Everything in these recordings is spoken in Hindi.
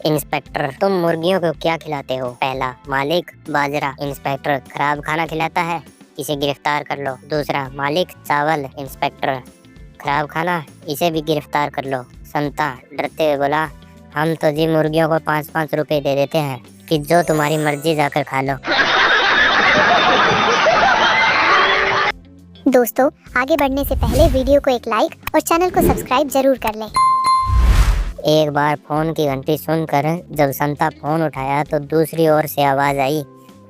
इंस्पेक्टर, तुम मुर्गियों को क्या खिलाते हो? पहला, मालिक, बाजरा। इंस्पेक्टर, खराब खाना खिलाता है, इसे गिरफ्तार कर लो। दूसरा, मालिक, चावल। इंस्पेक्टर, खराब खाना, इसे भी गिरफ्तार कर लो। संता डरते हुए बोला, हम तो जी मुर्गियों को 5-5 रुपए दे देते हैं कि जो तुम्हारी मर्जी जाकर खा लो। दोस्तों, आगे बढ़ने से पहले वीडियो को एक लाइक और चैनल को सब्सक्राइब जरूर कर लें। एक बार फोन की घंटी सुनकर जब संता फोन उठाया तो दूसरी ओर से आवाज आई,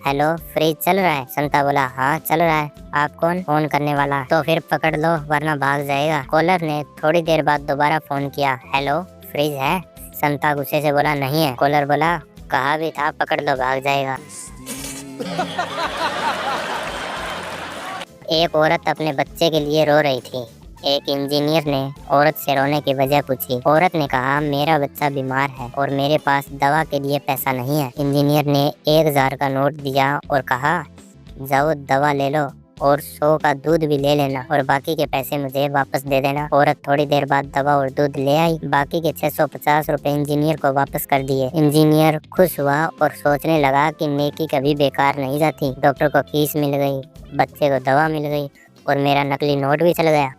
हेलो, फ्रिज चल रहा है? संता बोला, हाँ चल रहा है। आप कौन? फोन करने वाला। तो फिर पकड़ लो वरना भाग जाएगा। कॉलर ने थोड़ी देर बाद दोबारा फोन किया, हेलो, फ्रिज है? संता गुस्से से बोला, नहीं है। कॉलर बोला, कहा भी था पकड़ लो भाग जाएगा। एक औरत अपने बच्चे के लिए रो रही थी। एक इंजीनियर ने औरत से रोने की वजह पूछी। औरत ने कहा, मेरा बच्चा बीमार है और मेरे पास दवा के लिए पैसा नहीं है। इंजीनियर ने 1000 का नोट दिया और कहा, जाओ दवा ले लो और 100 का दूध भी ले लेना और बाकी के पैसे मुझे वापस दे देना। औरत थोड़ी देर बाद दवा और दूध ले आई। बाकी के 650 रुपए इंजीनियर को वापस कर दिए। इंजीनियर खुश हुआ और सोचने लगा कि नेकी कभी बेकार नहीं जाती। डॉक्टर को फीस मिल गई, बच्चे को दवा मिल गई और मेरा नकली नोट भी चल गया।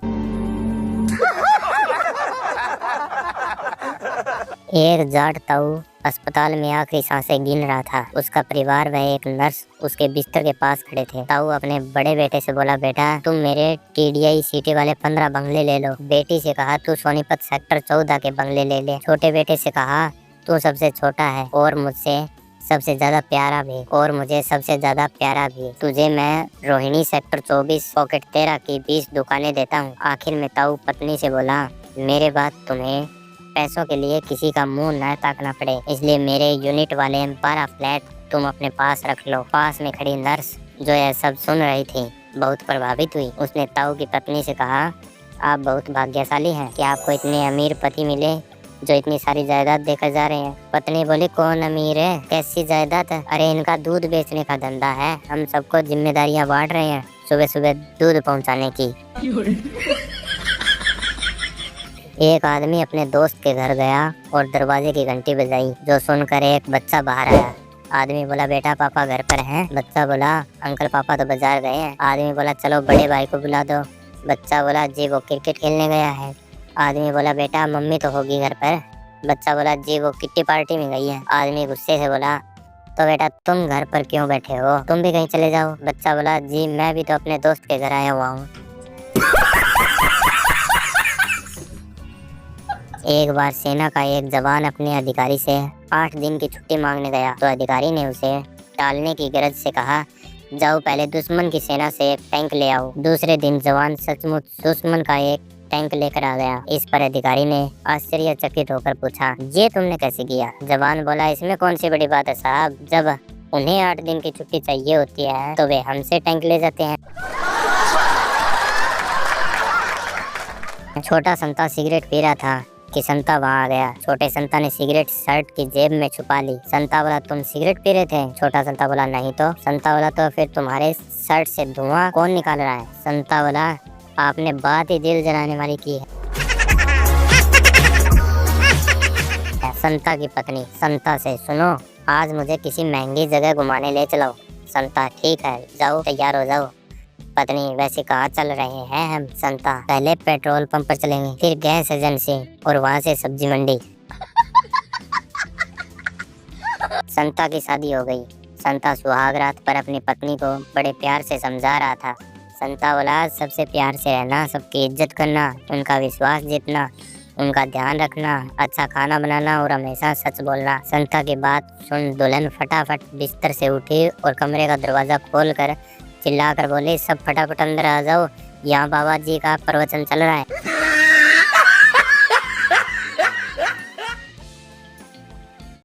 एक जाट ताऊ अस्पताल में आखिरी सांसें गिन रहा था। उसका परिवार व एक नर्स उसके बिस्तर के पास खड़े थे। ताऊ अपने बड़े बेटे से बोला, बेटा तुम मेरे TDI सिटी वाले 15 बंगले ले लो। बेटी से कहा, तू सोनीपत सेक्टर 14 के बंगले ले ले। छोटे बेटे से कहा, तू सबसे छोटा है और मुझसे सबसे ज्यादा प्यारा भी और मुझे सबसे ज्यादा प्यारा भी। तुझे मैं रोहिणी सेक्टर 24 पॉकेट 13 की 20 दुकानें देता हूँ। आखिर में ताऊ पत्नी से बोला, मेरे बाद तुम्हें पैसों के लिए किसी का मुंह न ताकना पड़े, इसलिए मेरे यूनिट वाले 12 फ्लैट तुम अपने पास रख लो। पास में खड़ी नर्स जो यह सब सुन रही थी बहुत प्रभावित हुई। उसने ताऊ की पत्नी से कहा, आप बहुत भाग्यशाली हैं कि आपको इतने अमीर पति मिले जो इतनी सारी जायदाद देकर जा रहे हैं। पत्नी बोली, कौन अमीर है? कैसी जायदाद है? अरे इनका दूध बेचने का धंधा है। हम सबको जिम्मेदारियां बांट रहे हैं, सुबह सुबह दूध पहुंचाने की। एक आदमी अपने दोस्त के घर गया और दरवाजे की घंटी बजाई, जो सुनकर एक बच्चा बाहर आया। आदमी बोला, बेटा पापा घर पर हैं? बच्चा बोला, अंकल पापा तो बाजार गए हैं। आदमी बोला, चलो बड़े भाई को बुला दो। बच्चा बोला, जी वो क्रिकेट खेलने गया है। आदमी बोला, बेटा मम्मी तो होगी घर पर? बच्चा बोला, जी वो किट्टी पार्टी में गई है। आदमी गुस्से से बोला, तो बेटा तुम घर पर क्यों बैठे हो? तुम भी कहीं चले जाओ। बच्चा बोला, जी मैं भी तो अपने दोस्त के घर आया हुआ हूँ। एक बार सेना का एक जवान अपने अधिकारी से 8 दिन की छुट्टी मांगने गया तो अधिकारी ने उसे टालने की गरज से कहा, जाओ पहले दुश्मन की सेना से एक टैंक ले आओ। दूसरे दिन जवान सचमुच दुश्मन का एक टैंक लेकर आ गया। इस पर अधिकारी ने आश्चर्यचकित होकर पूछा, ये तुमने कैसे किया? जवान बोला, इसमें कौन सी बड़ी बात है साहब, जब उन्हें 8 दिन की छुट्टी चाहिए होती है तो वे हमसे टैंक ले जाते हैं। छोटा संता सिगरेट पी रहा था कि संता वहाँ आ गया। छोटे संता ने सिगरेट शर्ट की जेब में छुपा ली। संता बोला, तुम सिगरेट पी रहे थे? छोटा संता बोला, नहीं तो। संता बोला, तो फिर तुम्हारे शर्ट से धुआं कौन निकाल रहा है? संता बोला, आपने बात ही दिल जलाने वाली की है। संता की पत्नी संता से, सुनो आज मुझे किसी महंगी जगह घुमाने ले चलो। संता, ठीक है जाओ, तैयार हो जाओ। पत्नी, वैसे कहाँ चल रहे हैं हम? संता, पहले पेट्रोल पंप पर चलेंगे, फिर गैस एजेंसी और वहाँ से सब्जी मंडी। संता की शादी हो गई। संता सुहाग रात पर अपनी पत्नी को बड़े प्यार से समझा रहा था। संता बोला, सबसे प्यार से रहना, सबकी इज्जत करना, उनका विश्वास जीतना, उनका ध्यान रखना, अच्छा खाना बनाना और हमेशा सच बोलना। संता की बात सुन दुल्हन फटाफट बिस्तर से उठी और कमरे का दरवाजा खोलकर चिल्लाकर बोली, सब फटाफट अंदर आ जाओ, यहाँ बाबा जी का प्रवचन चल रहा है।